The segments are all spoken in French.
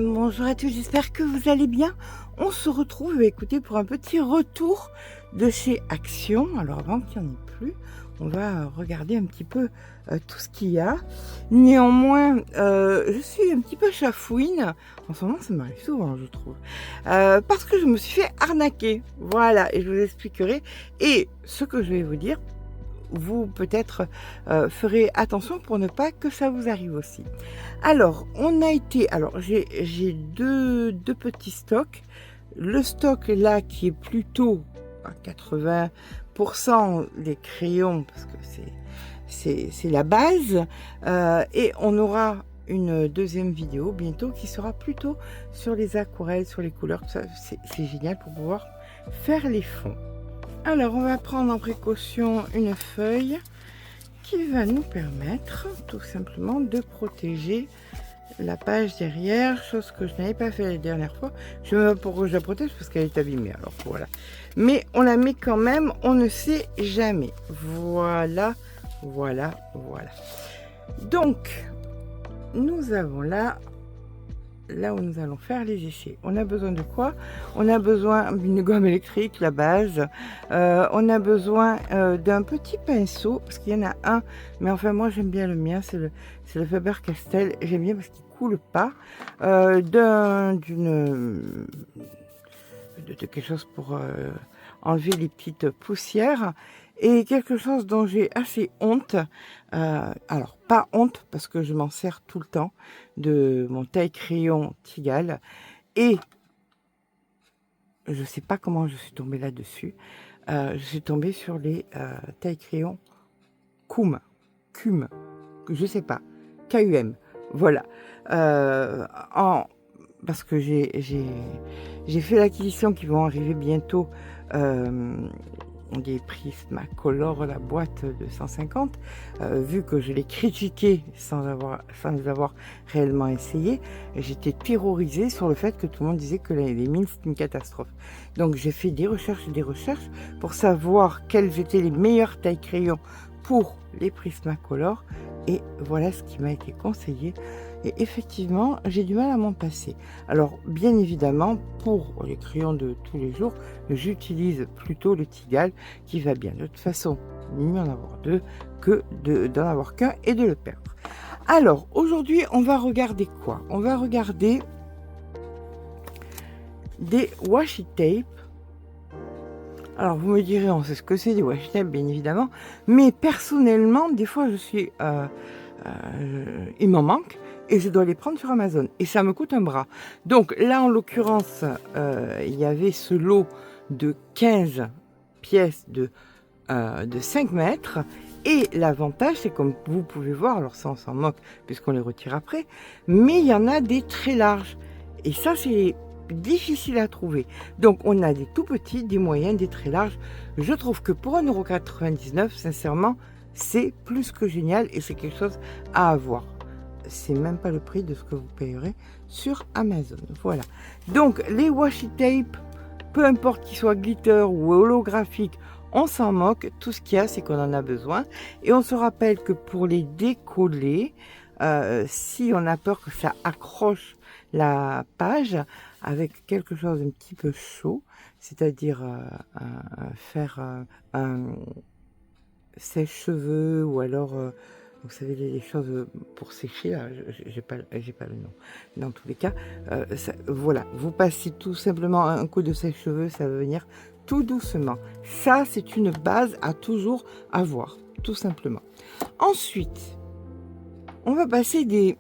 Bonjour à tous, j'espère que vous allez bien. On se retrouve, écoutez, pour un petit retour de chez Action. Alors avant qu'il n'y en ait plus, on va regarder un petit peu tout ce qu'il y a. Néanmoins, je suis un petit peu chafouine. En ce moment, ça m'arrive souvent, je trouve. Parce que je me suis fait arnaquer. Voilà, et je vous expliquerai. Et ce que je vais vous dire, vous peut-être ferez attention pour ne pas que ça vous arrive aussi. Alors, on a été... Alors, j'ai deux petits stocks. Le stock là qui est plutôt à 80% les crayons, parce que c'est la base. Et on aura une deuxième vidéo bientôt qui sera plutôt sur les aquarelles, sur les couleurs. Ça, c'est génial pour pouvoir faire les fonds. Alors, on va prendre en précaution une feuille qui va nous permettre tout simplement de protéger la page derrière, chose que je n'avais pas fait la dernière fois. Je ne sais pas pourquoi je la protège, parce qu'elle est abîmée, alors voilà. Mais on la met quand même, on ne sait jamais. Voilà, voilà, voilà. Donc, nous avons là où nous allons faire les essais. On a besoin de quoi? On a besoin d'une gomme électrique, la base. On a besoin d'un petit pinceau, parce qu'il y en a un, mais enfin moi j'aime bien le mien, c'est le Faber-Castell. J'aime bien parce qu'il coule pas. De quelque chose pour enlever les petites poussières. Et quelque chose dont j'ai assez honte, alors pas honte parce que je m'en sers tout le temps, de mon taille-crayon Tigal, et je sais pas comment je suis tombée là-dessus, je suis tombée sur les taille-crayons Cum, je sais pas, KUM, voilà, parce que j'ai fait l'acquisition qui vont arriver bientôt, des Prismacolor, la boîte de 150, vu que je l'ai critiqué sans les avoir réellement essayé, j'étais terrorisée sur le fait que tout le monde disait que les mines c'est une catastrophe. Donc j'ai fait des recherches pour savoir quelles étaient les meilleures tailles crayons pour les Prismacolor, et voilà ce qui m'a été conseillé. Et effectivement, j'ai du mal à m'en passer. Alors, bien évidemment, pour les crayons de tous les jours, j'utilise plutôt le Tigal qui va bien. De toute façon, mieux en avoir deux que d'en avoir qu'un et de le perdre. Alors, aujourd'hui, on va regarder quoi? On va regarder des washi tape. Alors, vous me direz, on sait ce que c'est des washi tape, bien évidemment. Mais personnellement, des fois, il m'en manque. Et je dois les prendre sur Amazon. Et ça me coûte un bras. Donc là, en l'occurrence, il y avait ce lot de 15 pièces de 5 mètres. Et l'avantage, c'est comme vous pouvez voir, alors ça on s'en moque puisqu'on les retire après, mais il y en a des très larges. Et ça, c'est difficile à trouver. Donc on a des tout petits, des moyens, des très larges. Je trouve que pour 1,99 €, sincèrement, c'est plus que génial et c'est quelque chose à avoir. C'est même pas le prix de ce que vous payerez sur Amazon. Voilà. Donc les washi tape, peu importe qu'ils soient glitter ou holographique, on s'en moque. Tout ce qu'il y a, c'est qu'on en a besoin. Et on se rappelle que pour les décoller, si on a peur que ça accroche la page avec quelque chose d'un petit peu chaud, c'est-à-dire faire un sèche-cheveux ou alors vous savez, les choses pour sécher, là, j'ai pas le nom. Dans tous les cas, voilà, vous passez tout simplement un coup de sèche-cheveux, ça va venir tout doucement. Ça, c'est une base à toujours avoir, tout simplement. Ensuite, on va passer des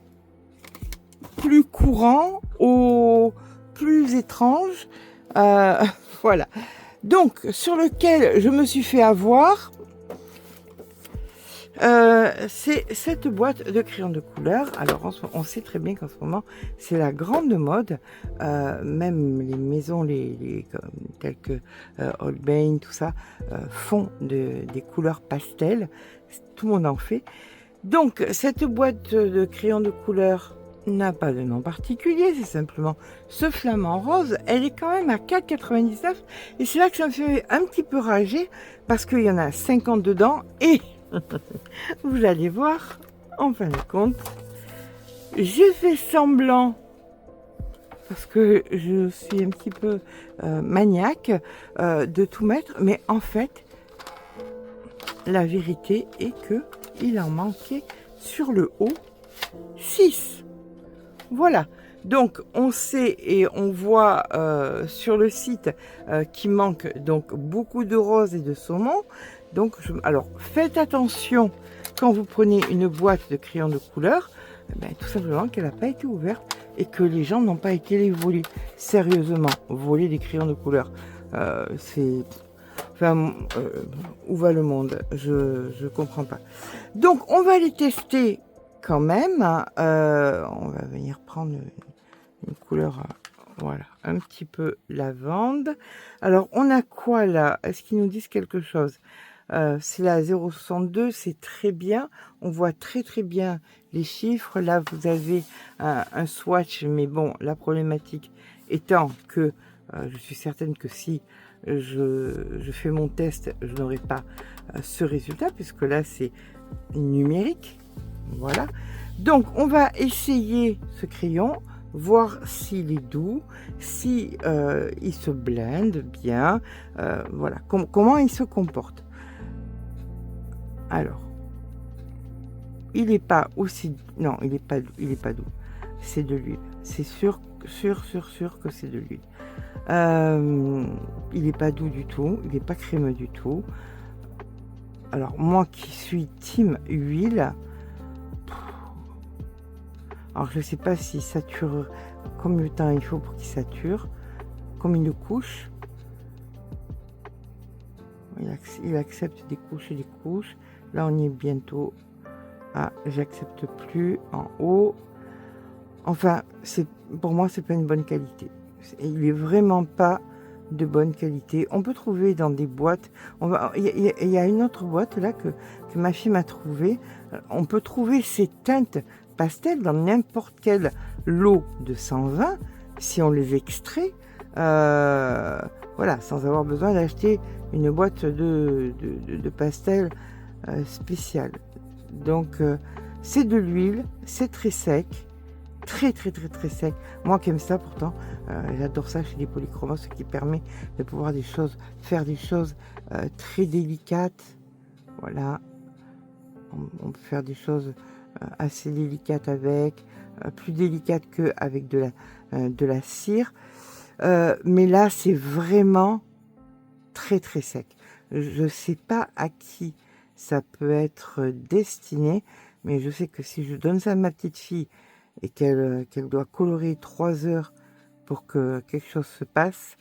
plus courants aux plus étranges. Voilà. Donc, sur lequel je me suis fait avoir... c'est cette boîte de crayons de couleur. Alors on sait très bien qu'en ce moment c'est la grande mode, même les maisons telles que Holbein, tout ça, font des couleurs pastel, tout le monde en fait. Donc cette boîte de crayons de couleur n'a pas de nom particulier, c'est simplement ce flamant rose. Elle est quand même à 4,99 € et c'est là que ça me fait un petit peu rager parce qu'il y en a 50 dedans et vous allez voir, en fin de compte, j'ai fait semblant parce que je suis un petit peu maniaque de tout mettre, mais en fait, la vérité est que il en manquait sur le haut 6. Voilà. Donc on sait et on voit sur le site qu'il manque donc beaucoup de rose et de saumon. Donc alors faites attention quand vous prenez une boîte de crayons de couleur, tout simplement qu'elle n'a pas été ouverte et que les gens n'ont pas été les voler. Sérieusement, voler des crayons de couleur, c'est... Enfin, où va le monde? Je comprends pas. Donc on va les tester quand même. On va venir prendre une couleur, voilà, un petit peu lavande. Alors on a quoi là? Est-ce qu'ils nous disent quelque chose? C'est la 0,62, c'est très bien. On voit très très bien les chiffres. Là vous avez un swatch, mais bon, la problématique étant que je suis certaine que si je fais mon test, je n'aurai pas ce résultat, puisque là c'est numérique. Voilà. Donc on va essayer ce crayon, voir s'il est doux, si il se blende bien, voilà, comment il se comporte. Alors, il n'est pas aussi... Non, il n'est pas doux. C'est de l'huile. C'est sûr que c'est de l'huile. Il n'est pas doux du tout. Il n'est pas crémeux du tout. Alors, moi qui suis team huile... Alors, je ne sais pas s'il sature... Combien de temps il faut pour qu'il sature. Combien de couches. Il accepte des couches et des couches. Là, on y est bientôt. Ah, j'accepte plus en haut. Enfin, pour moi, c'est pas une bonne qualité. Il est vraiment pas de bonne qualité. On peut trouver dans des boîtes. Il y a une autre boîte là que ma fille m'a trouvé. On peut trouver ces teintes pastel dans n'importe quel lot de 120 si on les extrait. Voilà, sans avoir besoin d'acheter une boîte de pastel spéciale. Donc c'est de l'huile, c'est très sec, très sec. Moi qui aime ça pourtant, j'adore ça chez les polychromos, ce qui permet de pouvoir faire des choses très délicates. Voilà, on peut faire des choses assez délicates avec, plus délicates qu'avec de la cire. Mais là c'est vraiment très sec. Je sais pas à qui ça peut être destiné, mais je sais que si je donne ça à ma petite fille et qu'elle doit colorer 3 heures pour que quelque chose se passe,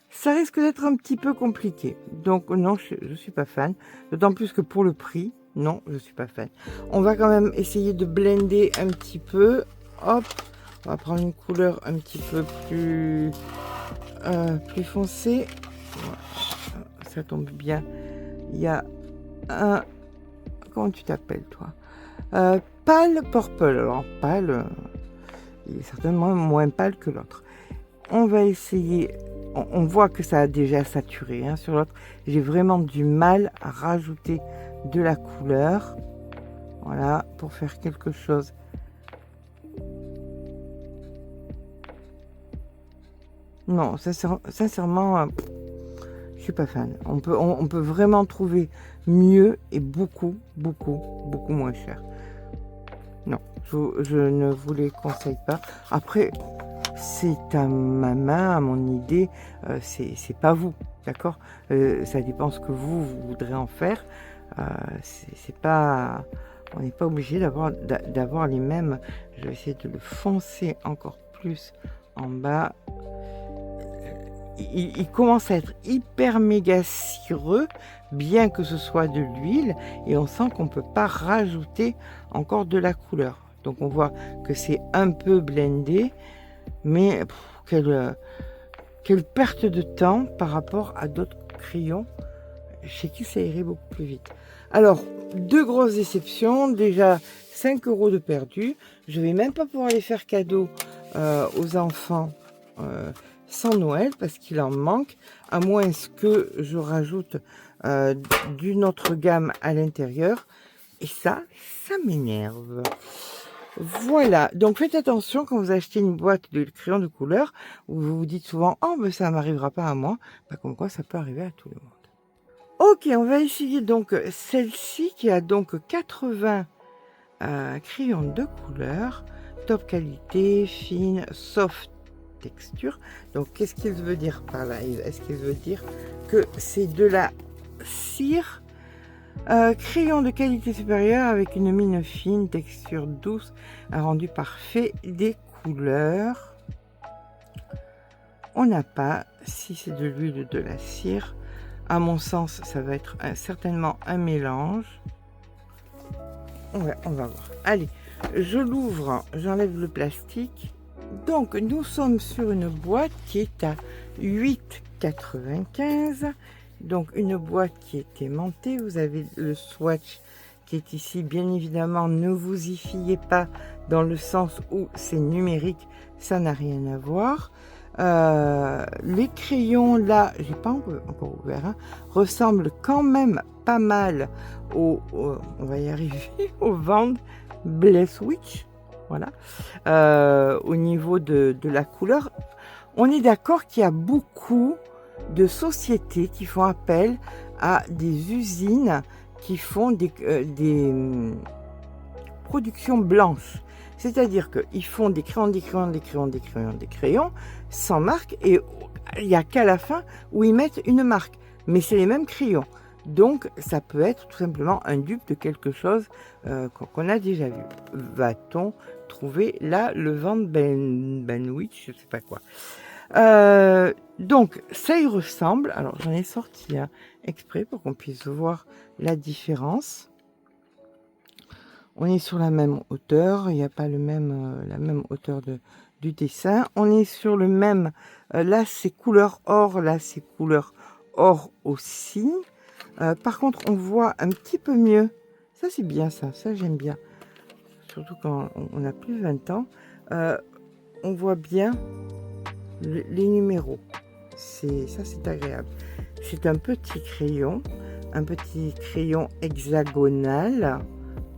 ça risque d'être un petit peu compliqué. Donc non, je suis pas fan, d'autant plus que pour le prix, non, je suis pas fan. On va quand même essayer de blender un petit peu. Hop, on va prendre une couleur un petit peu plus foncée. Voilà, ça tombe bien. Il y a un... Comment tu t'appelles, toi? Pâle purple. Alors, pâle, il est certainement moins pâle que l'autre. On va essayer... On voit que ça a déjà saturé hein, sur l'autre. J'ai vraiment du mal à rajouter de la couleur. Voilà, pour faire quelque chose. Non, sincèrement, je suis pas fan. On peut vraiment trouver mieux et beaucoup moins cher. Non, je ne vous les conseille pas. Après, c'est à ma main, à mon idée, c'est pas vous, d'accord? Ça dépend ce que vous voudrez en faire. C'est pas, on n'est pas obligé d'avoir les mêmes. Je vais essayer de le foncer encore plus en bas. Il commence à être hyper méga cireux, bien que ce soit de l'huile, et on sent qu'on ne peut pas rajouter encore de la couleur. Donc on voit que c'est un peu blendé, mais quelle perte de temps par rapport à d'autres crayons chez qui ça irait beaucoup plus vite. Alors, 2 grosses déceptions, déjà 5 € de perdu. Je vais même pas pouvoir les faire cadeau aux enfants sans Noël parce qu'il en manque, à moins que je rajoute d'une autre gamme à l'intérieur, et ça m'énerve. Voilà, donc faites attention quand vous achetez une boîte de crayons de couleur, où vous vous dites souvent: «Oh mais ça m'arrivera pas à moi», bah, comme quoi ça peut arriver à tout le monde. OK, on va essayer donc celle-ci qui a donc 80 crayons de couleur, top qualité, fine, soft texture. Donc qu'est-ce qu'il veut dire par là? Est-ce qu'il veut dire que c'est de la cire? Crayon de qualité supérieure avec une mine fine, texture douce, un rendu parfait, des couleurs. On n'a pas, si c'est de l'huile ou de la cire. À mon sens, ça va être certainement un mélange. Ouais, on va voir. Allez, je l'ouvre, j'enlève le plastique. Donc, nous sommes sur une boîte qui est à 8,95 €. Donc, une boîte qui est aimantée. Vous avez le swatch qui est ici. Bien évidemment, ne vous y fiez pas dans le sens où c'est numérique. Ça n'a rien à voir. Les crayons, là, j'ai pas encore ouvert, hein, ressemblent quand même pas mal on va y arriver, au Van Blesswitch. Voilà. Au niveau de la couleur, on est d'accord qu'il y a beaucoup de sociétés qui font appel à des usines qui font des productions blanches. C'est-à-dire qu'ils font des crayons, des crayons, des crayons, des crayons, des crayons, sans marque, et il n'y a qu'à la fin où ils mettent une marque. Mais c'est les mêmes crayons. Donc, ça peut être tout simplement un dupe de quelque chose qu'on a déjà vu. Va-t-on trouver là le Van Benwich, je ne sais pas quoi. Donc, ça y ressemble. Alors, j'en ai sorti un exprès pour qu'on puisse voir la différence. On est sur la même hauteur, il n'y a pas la même hauteur du dessin. On est sur le même, là c'est couleur or, là c'est couleur or aussi. Par contre, on voit un petit peu mieux. Ça c'est bien ça j'aime bien. Surtout quand on a plus de 20 ans. On voit bien les numéros. Ça c'est agréable. C'est un petit crayon hexagonal.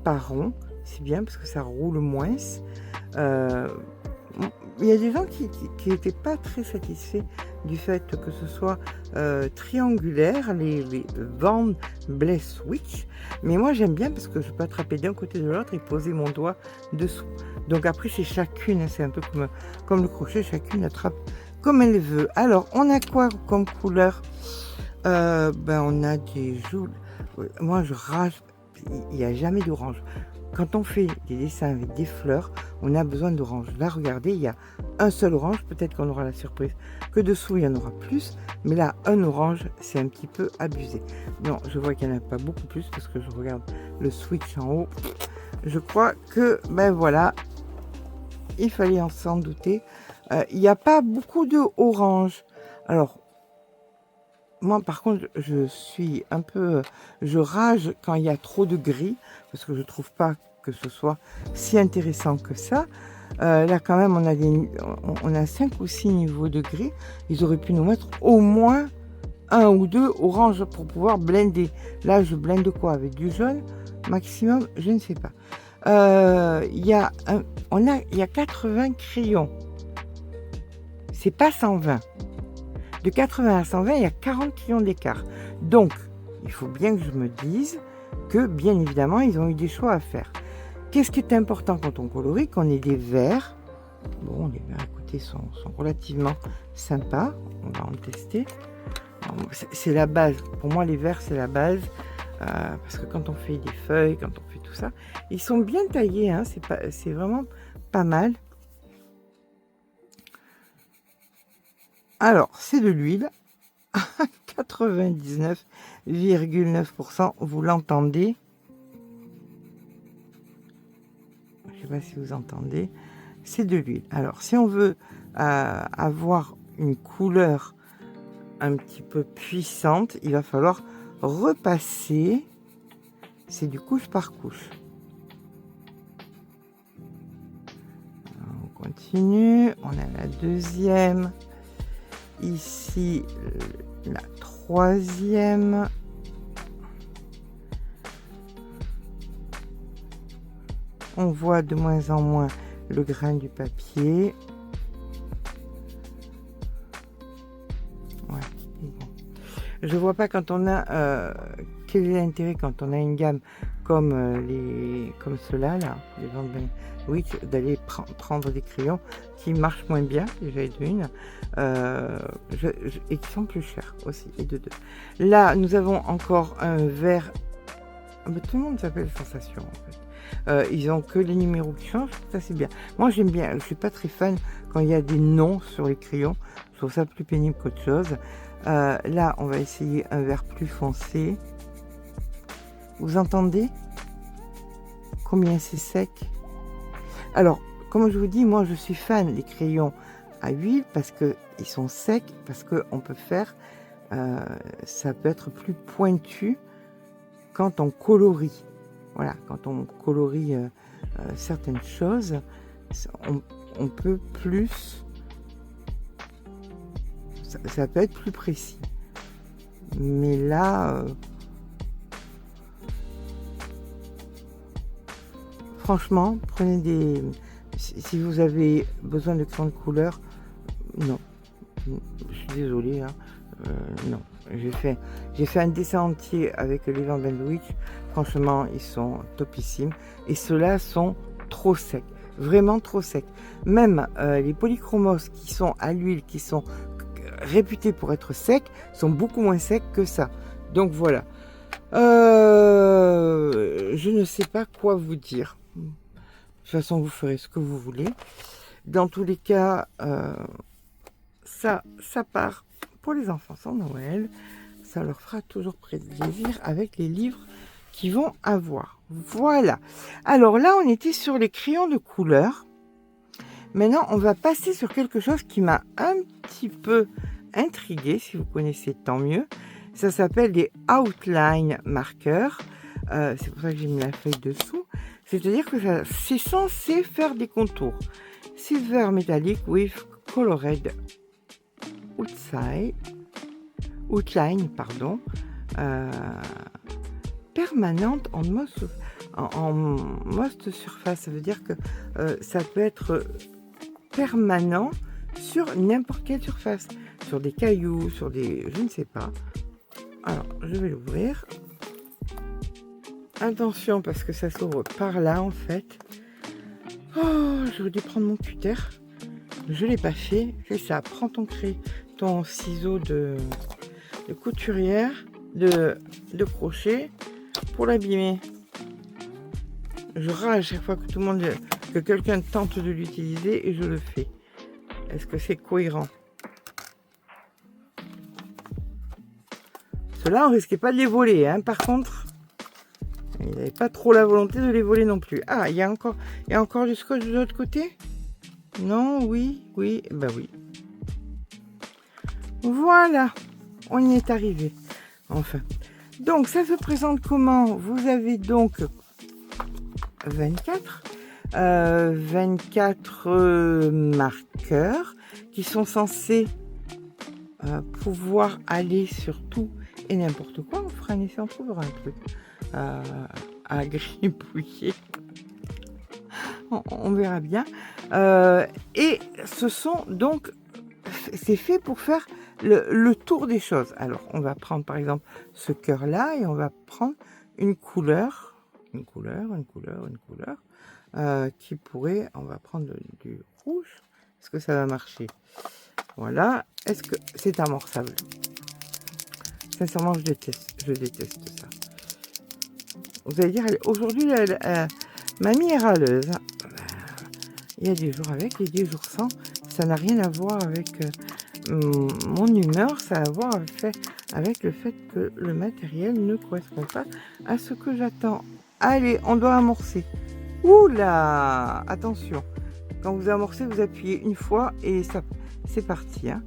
Rond, c'est bien parce que ça roule moins. Il y a des gens qui n'étaient pas très satisfaits du fait que ce soit triangulaire, les Van Blesswitch, mais moi j'aime bien parce que je peux attraper d'un côté de l'autre et poser mon doigt dessous. Donc après c'est chacune, c'est un peu comme le crochet, chacune attrape comme elle veut. Alors on a quoi comme couleur? On a des jaunes. Moi je rage. Il n'y a jamais d'orange. Quand on fait des dessins avec des fleurs, on a besoin d'orange. Là, regardez, il y a un seul orange. Peut-être qu'on aura la surprise que dessous, il y en aura plus. Mais là, un orange, c'est un petit peu abusé. Non, je vois qu'il n'y en a pas beaucoup plus parce que je regarde le switch en haut. Je crois que, ben voilà, il fallait s'en douter. Il n'y a pas beaucoup de orange. Alors, moi, par contre, je rage quand il y a trop de gris, parce que je trouve pas que ce soit si intéressant que ça. Là, quand même, on a 5 ou 6 niveaux de gris. Ils auraient pu nous mettre au moins 1 ou 2 orange pour pouvoir blender. Là, je blende quoi? Avec du jaune maximum? Je ne sais pas. Il y a 80 crayons. C'est pas 120. De 80 à 120, il y a 40 crayons d'écart. Donc, il faut bien que je me dise que, bien évidemment, ils ont eu des choix à faire. Qu'est-ce qui est important quand on colorie? Qu'on ait des verts. Bon, les verts à côté sont relativement sympas. On va en tester. C'est la base. Pour moi, les verts, c'est la base. Parce que quand on fait des feuilles, quand on fait tout ça, ils sont bien taillés. Hein, c'est vraiment pas mal. Alors, c'est de l'huile à 99,9%. Vous l'entendez? Je ne sais pas si vous entendez. C'est de l'huile. Alors, si on veut avoir une couleur un petit peu puissante, il va falloir repasser. C'est du couche par couche. On continue. On a la deuxième. Ici, la troisième. On voit de moins en moins le grain du papier. Ouais, bon. Je vois pas quand on a quel est l'intérêt quand on a une gamme comme comme ceux-là là, les Van Witch, d'aller prendre des crayons qui marchent moins bien déjà d'une et qui sont plus chers aussi et de deux. Là nous avons encore un vert. Tout le monde s'appelle Sensation en fait. Ils ont que les numéros qui changent, ça c'est bien. Moi j'aime bien, je suis pas très fan quand il y a des noms sur les crayons, je trouve ça plus pénible qu'autre chose. Là on va essayer un vert plus foncé. Vous entendez combien c'est sec? Alors comme je vous dis, moi je suis fan des crayons à huile parce que ils sont secs, parce que on peut faire ça peut être plus pointu quand on colorie. Voilà, quand on colorie certaines choses, on peut plus, ça peut être plus précis. Mais là, franchement, prenez des... Si vous avez besoin de crayons de couleur, non. Je suis désolée, hein, non. J'ai fait un dessin entier avec les Van Witch. Franchement, ils sont topissimes. Et ceux-là sont trop secs. Vraiment trop secs. Même les polychromos qui sont à l'huile, qui sont réputés pour être secs, sont beaucoup moins secs que ça. Donc voilà. Je ne sais pas quoi vous dire. De toute façon, vous ferez ce que vous voulez. Dans tous les cas, ça part pour les enfants sans Noël. Ça leur fera toujours plaisir avec les livres qu'ils vont avoir. Voilà. Alors là, on était sur les crayons de couleur. Maintenant, on va passer sur quelque chose qui m'a un petit peu intriguée. Si vous connaissez, tant mieux. Ça s'appelle des outline markers. C'est pour ça que j'ai mis la feuille dessous. C'est-à-dire que c'est censé faire des contours. Silver metallic with colored outline, pardon, permanente en most surface. Ça veut dire que ça peut être permanent sur n'importe quelle surface, sur des cailloux, sur des... je ne sais pas. Alors, je vais l'ouvrir. Attention, parce que ça s'ouvre par là, en fait. Oh, j'aurais dû prendre mon cutter. Je ne l'ai pas fait. C'est ça, prends ton ciseau de couturière, de crochet, pour l'abîmer. Je râle à chaque fois que quelqu'un tente de l'utiliser et je le fais. Est-ce que c'est cohérent? Ceux-là, on risquait pas de les voler, hein. Par contre, il n'avait pas trop la volonté de les voler non plus. Ah, il y a encore du scotch de l'autre côté? Non, oui, bah oui. Voilà, on y est arrivé. Enfin. Donc, ça se présente comment? Vous avez donc 24 marqueurs qui sont censés pouvoir aller sur tout et n'importe quoi. On fera un essai, on trouvera un truc à gribouiller. On verra bien. Et ce sont donc, c'est fait pour faire le tour des choses. Alors, on va prendre par exemple ce cœur-là et on va prendre une couleur qui pourrait, on va prendre du rouge. Est-ce que ça va marcher? Voilà. Est-ce que c'est amorçable? Sincèrement, je déteste ça. Vous allez dire, aujourd'hui, mamie est râleuse. Il y a des jours avec et des jours sans. Ça n'a rien à voir avec mon humeur, ça a à voir avec le fait que le matériel ne correspond pas à ce que j'attends. Allez, on doit amorcer. Oula! Attention. Quand vous amorcez, vous appuyez une fois et ça, c'est parti. Hein.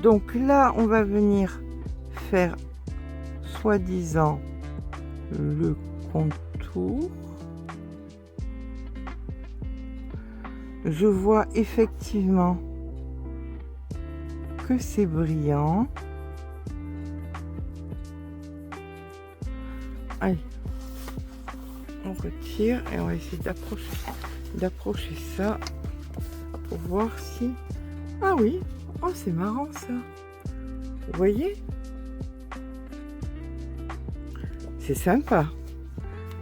Donc là, on va venir faire soi-disant le contour. Je vois effectivement que c'est brillant. Allez, on retire et on va essayer d'approcher ça pour voir si... Ah oui, oh c'est marrant ça. Vous voyez? C'est sympa.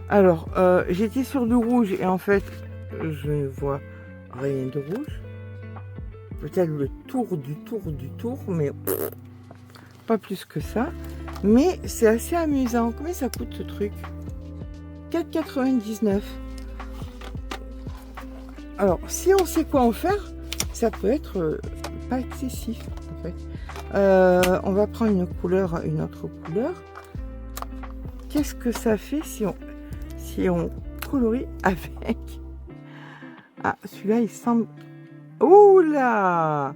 Alors, j'étais sur du rouge et en fait, je ne vois rien de rouge. Peut-être le tour du tour, mais pas plus que ça. Mais c'est assez amusant. Combien ça coûte ce truc? 4,99. Alors, si on sait quoi en faire, ça peut être pas excessif en fait. On va prendre une autre couleur. Qu'est-ce que ça fait si on colorie avec? Ah, celui-là, il semble... Oula!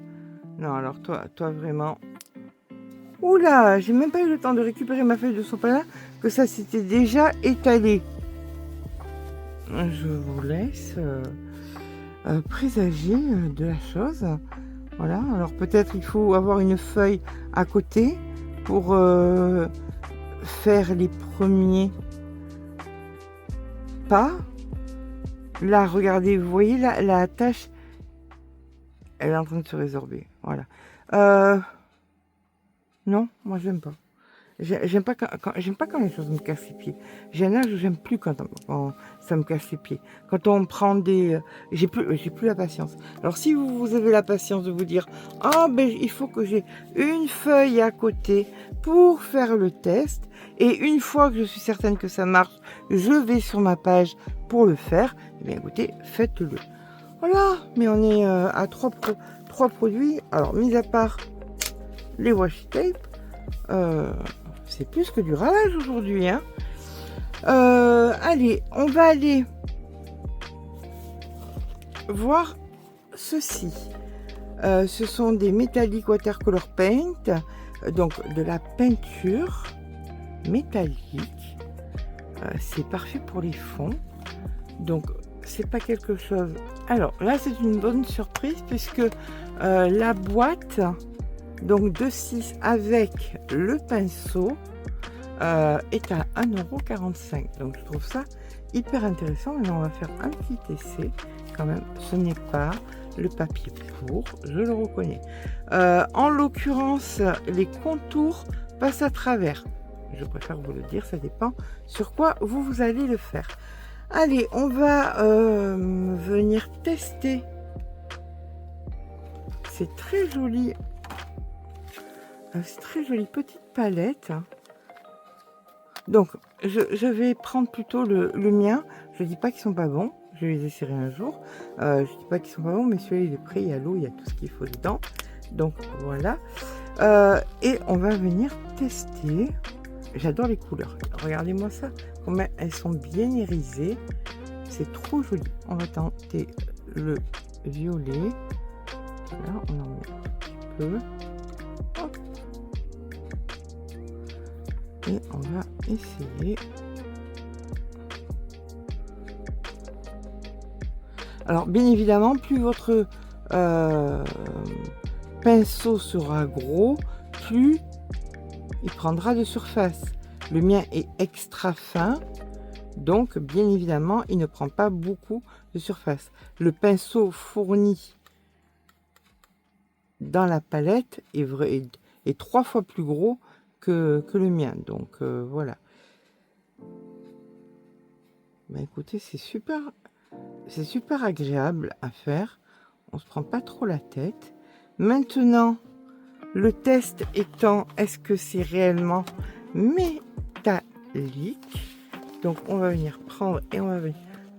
Non, alors toi vraiment... Oula! J'ai même pas eu le temps de récupérer ma feuille de sopalin que ça s'était déjà étalé. Je vous laisse présager de la chose. Voilà, alors peut-être il faut avoir une feuille à côté pour faire les premiers pas. Là, regardez, vous voyez la tache, elle est en train de se résorber. Voilà. Non, moi j'aime pas. J'aime pas quand les choses me cassent les pieds. J'ai un âge où j'aime plus quand ça me casse les pieds. Quand on prend des... j'ai plus la patience. Alors si vous avez la patience de vous dire « Ah ben il faut que j'ai une feuille à côté pour faire le test et une fois que je suis certaine que ça marche, je vais sur ma page pour le faire. » Eh bien écoutez, faites-le. Voilà, mais on est à trois produits. Alors mis à part les washi tape, c'est plus que du ralage aujourd'hui, hein. Allez, on va aller voir ceci. Ce sont des Metallic Watercolor Paint, donc de la peinture métallique. C'est parfait pour les fonds. Donc, c'est pas quelque chose... Alors, là, c'est une bonne surprise puisque la boîte... Donc 2,6 avec le pinceau est à 1,45 €. Donc je trouve ça hyper intéressant. Maintenant on va faire un petit essai quand même. Ce n'est pas le papier pour, je le reconnais. En l'occurrence, les contours passent à travers. Je préfère vous le dire, ça dépend sur quoi vous allez le faire. Allez, on va venir tester. C'est très joli. C'est très jolie petite palette. Donc, je vais prendre plutôt le mien. Je dis pas qu'ils sont pas bons. Je vais les essayer un jour. Je dis pas qu'ils sont pas bons, mais celui-là, il est prêt. Il y a l'eau, il y a tout ce qu'il faut dedans. Donc, voilà. Et on va venir tester. J'adore les couleurs. Regardez-moi ça. Comment elles sont bien irisées. C'est trop joli. On va tenter le violet. Voilà, on en met un petit peu. Hop. Et on va essayer. Alors bien évidemment, plus votre pinceau sera gros, plus il prendra de surface. Le mien est extra fin, donc bien évidemment il ne prend pas beaucoup de surface. Le pinceau fourni dans la palette est 3 fois plus gros que le mien, donc voilà. Bah écoutez, c'est super agréable à faire. On se prend pas trop la tête. Maintenant, le test étant, est-ce que c'est réellement métallique? Donc on va venir prendre et on va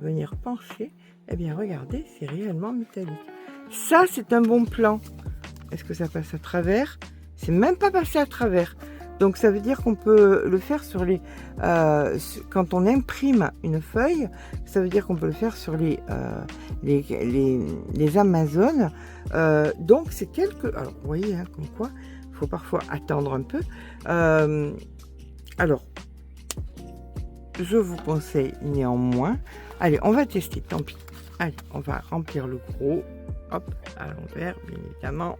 venir pencher. Eh bien regardez, c'est réellement métallique. Ça c'est un bon plan. Est-ce que ça passe à travers? C'est même pas passé à travers. Donc ça veut dire qu'on peut le faire sur les... quand on imprime une feuille, ça veut dire qu'on peut le faire sur les Amazones. Donc c'est quelques... Alors vous voyez, hein, comme quoi, il faut parfois attendre un peu. Alors, je vous conseille néanmoins... Allez, on va tester, tant pis. Allez, on va remplir le gros. Hop, à l'envers, bien évidemment.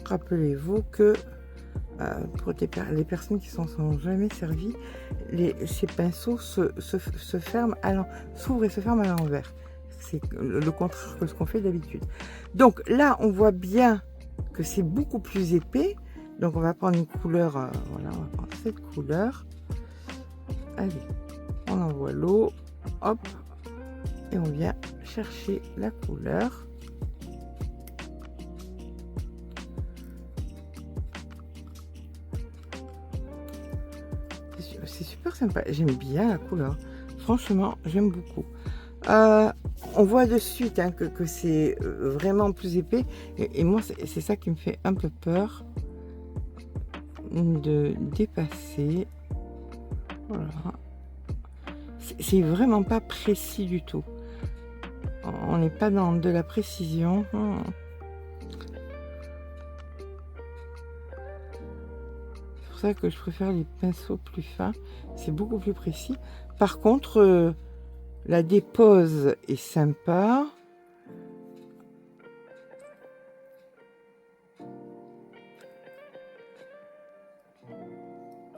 Rappelez-vous que... les personnes qui s'en sont jamais servies, ces pinceaux se ferment, s'ouvrent et se ferment à l'envers. C'est le contraire que ce qu'on fait d'habitude. Donc là, on voit bien que c'est beaucoup plus épais. Donc on va prendre une couleur, voilà, on va prendre cette couleur. Allez, on envoie l'eau, hop, et on vient chercher la couleur. C'est super sympa, j'aime bien la couleur. Franchement, j'aime beaucoup. On voit de suite hein, que c'est vraiment plus épais. Et moi, c'est ça qui me fait un peu peur de dépasser. Voilà. C'est vraiment pas précis du tout. On n'est pas dans de la précision. C'est pour ça que je préfère les pinceaux plus fins. C'est beaucoup plus précis. Par contre, la dépose est sympa.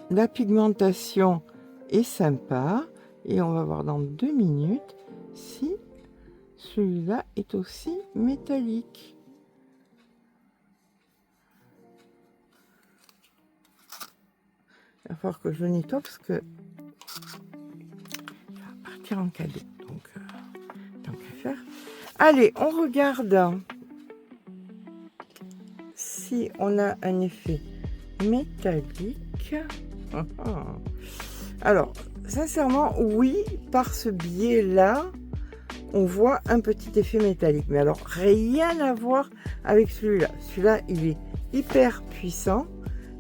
La pigmentation est sympa. Et on va voir dans 2 minutes si celui-là est aussi métallique. Il va falloir que je nettoie parce que ça va partir en cadeau. Donc, tant qu'à faire. Allez, on regarde si on a un effet métallique. Alors, sincèrement, oui, par ce biais-là, on voit un petit effet métallique. Mais alors, rien à voir avec celui-là. Celui-là, il est hyper puissant,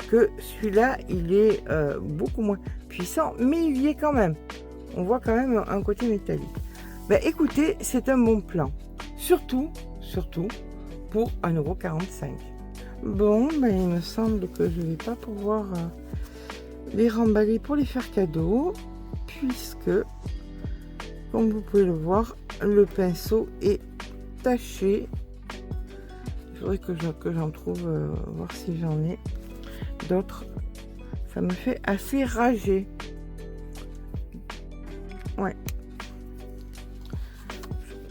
que celui-là, il est beaucoup moins puissant, mais il y est quand même. On voit quand même un côté métallique. Ben, écoutez, c'est un bon plan. Surtout pour 1,45 €. Bon, ben, il me semble que je ne vais pas pouvoir les remballer pour les faire cadeau, puisque, comme vous pouvez le voir, le pinceau est taché. Il faudrait que j'en trouve, voir si j'en ai d'autres. Ça me fait assez rager. Ouais.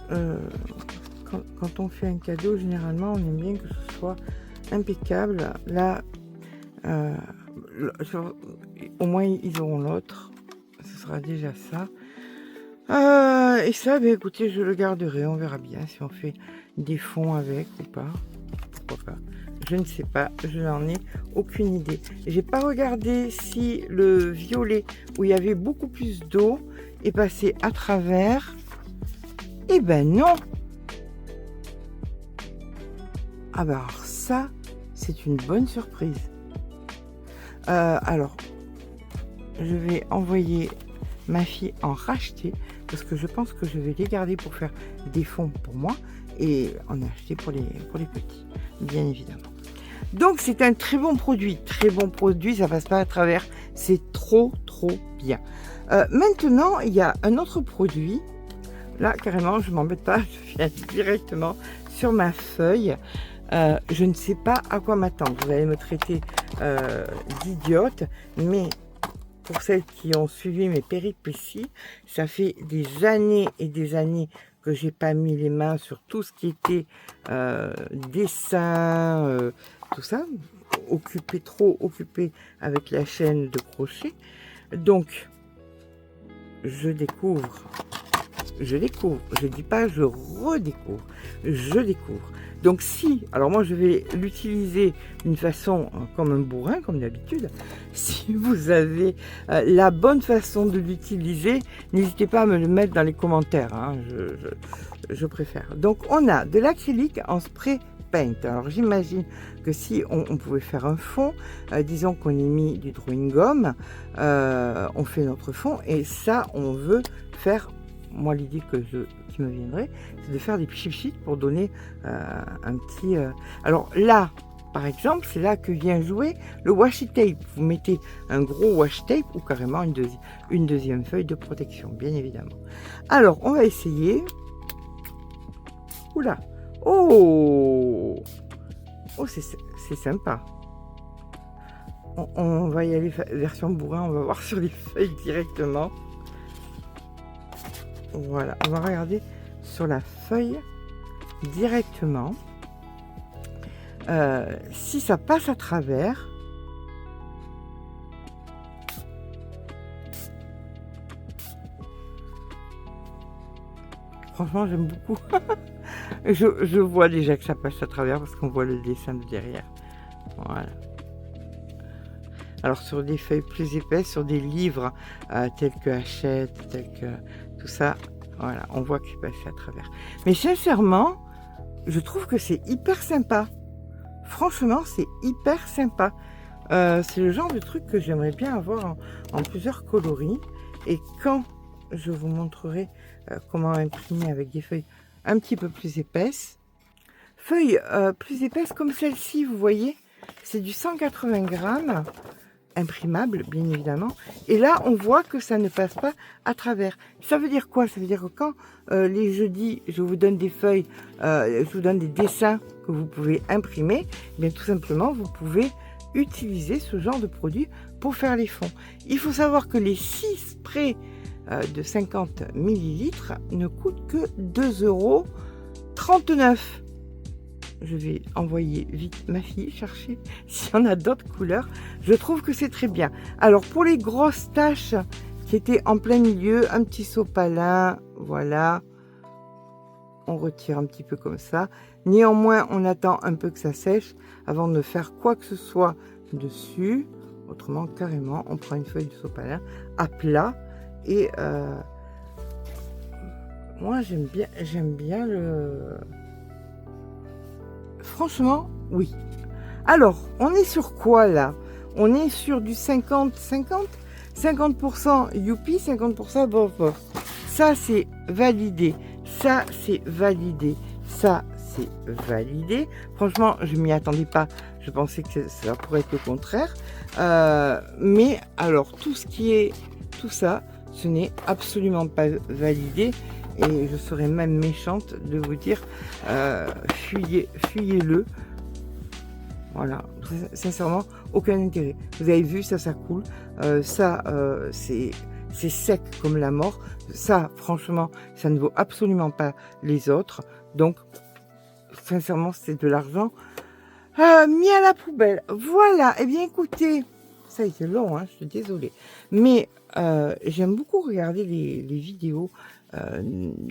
Quand on fait un cadeau, généralement, on aime bien que ce soit impeccable. Là, au moins, ils auront l'autre. Ce sera déjà ça. Et ça, ben, écoutez, je le garderai. On verra bien si on fait des fonds avec ou pas. Pourquoi pas. Je ne sais pas. Je n'en ai aucune idée. J'ai pas regardé si le violet, où il y avait beaucoup plus d'eau, est passé à travers. Eh ben non. Ah ben alors ça, c'est une bonne surprise. Alors, je vais envoyer ma fille en racheter parce que je pense que je vais les garder pour faire des fonds pour moi et en acheter pour les petits, bien évidemment. Donc c'est un très bon produit, ça passe pas à travers, c'est trop bien. Maintenant, il y a un autre produit. Là, carrément, je m'embête pas, je viens directement sur ma feuille. Je ne sais pas à quoi m'attendre. Vous allez me traiter d'idiote, mais pour celles qui ont suivi mes péripéties, ça fait des années et des années que j'ai pas mis les mains sur tout ce qui était dessin, tout ça, trop occupé avec la chaîne de crochet. Donc, je découvre, je dis pas je redécouvre, je découvre. Donc si, alors moi je vais l'utiliser d'une façon comme un bourrin, comme d'habitude. Si vous avez la bonne façon de l'utiliser, n'hésitez pas à me le mettre dans les commentaires, hein, je préfère. Donc on a de l'acrylique en spray paint. Alors j'imagine que si on pouvait faire un fond, disons qu'on ait mis du drawing gum, on fait notre fond et ça on veut faire. Moi, l'idée qui me viendrait, c'est de faire des pchit pour donner un petit... Alors là, par exemple, c'est là que vient jouer le washi tape. Vous mettez un gros washi tape ou carrément une deuxième feuille de protection, bien évidemment. Alors, on va essayer. Oula. Oh, c'est sympa. On va y aller version bourrin, on va voir sur les feuilles directement. Voilà, on va regarder sur la feuille directement. Si ça passe à travers, franchement j'aime beaucoup. je vois déjà que ça passe à travers parce qu'on voit le dessin de derrière. Voilà. Alors sur des feuilles plus épaisses, sur des livres tels que Hachette, tels que tout ça, voilà, on voit que c'est passé à travers. Mais sincèrement, je trouve que c'est hyper sympa. Franchement, c'est hyper sympa. C'est le genre de truc que j'aimerais bien avoir en plusieurs coloris. Et quand je vous montrerai comment imprimer avec des feuilles un petit peu plus épaisses, feuilles plus épaisses comme celle-ci, vous voyez, c'est du 180 grammes, imprimable bien évidemment, et là on voit que ça ne passe pas à travers. Ça veut dire quoi? Ça veut dire que quand les jeudis je vous donne des feuilles, je vous donne des dessins que vous pouvez imprimer, eh bien tout simplement vous pouvez utiliser ce genre de produit pour faire les fonds. Il faut savoir que les 6 sprays de 50 ml ne coûtent que 2,39 €. Je vais envoyer vite ma fille chercher s'il y en a d'autres couleurs. Je trouve que c'est très bien. Alors pour les grosses taches qui étaient en plein milieu, un petit sopalin, voilà. On retire un petit peu comme ça. Néanmoins, on attend un peu que ça sèche avant de faire quoi que ce soit dessus. Autrement, carrément, on prend une feuille de sopalin à plat. Et moi, j'aime bien le... Franchement, oui. Alors, on est sur quoi là? On est sur du 50-50, 50% youpi, 50% bof bof. Ça, c'est validé. Ça, c'est validé. Ça, c'est validé. Franchement, je m'y attendais pas. Je pensais que ça pourrait être le contraire. Mais alors, tout ce qui est tout ça, ce n'est absolument pas validé. Et je serais même méchante de vous dire fuyez-le. Voilà, sincèrement, aucun intérêt. Vous avez vu, ça coule. C'est sec comme la mort. Ça, franchement, ça ne vaut absolument pas les autres. Donc, sincèrement, c'est de l'argent mis à la poubelle. Voilà, et bien écoutez, ça a été long, hein, je suis désolée. Mais j'aime beaucoup regarder les vidéos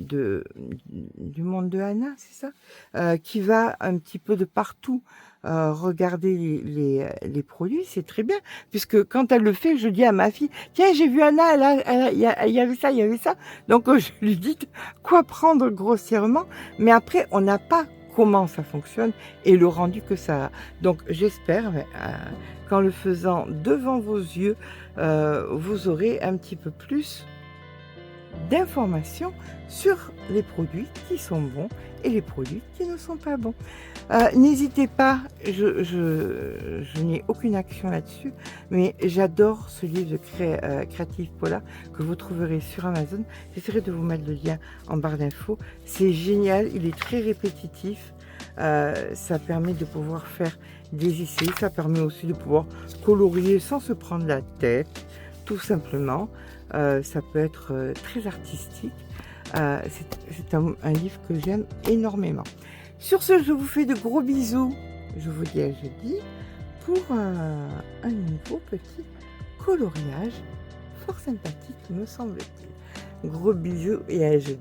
du monde de Anna, c'est ça, qui va un petit peu de partout regarder les produits. C'est très bien, puisque quand elle le fait, je dis à ma fille, tiens, j'ai vu Anna, il y avait ça, il y avait ça. Donc je lui dis quoi prendre grossièrement, mais après on n'a pas comment ça fonctionne et le rendu que ça a. Donc j'espère qu'en le faisant devant vos yeux, vous aurez un petit peu plus d'informations sur les produits qui sont bons et les produits qui ne sont pas bons. N'hésitez pas, je n'ai aucune action là-dessus, mais j'adore ce livre de Creative Paula que vous trouverez sur Amazon. J'essaierai de vous mettre le lien en barre d'infos. C'est génial, il est très répétitif. Ça permet de pouvoir faire des essais, ça permet aussi de pouvoir colorier sans se prendre la tête, tout simplement. Ça peut être très artistique. C'est un livre que j'aime énormément. Sur ce, je vous fais de gros bisous. Je vous dis à jeudi pour un nouveau petit coloriage fort sympathique, me semble-t-il. Gros bisous et à jeudi.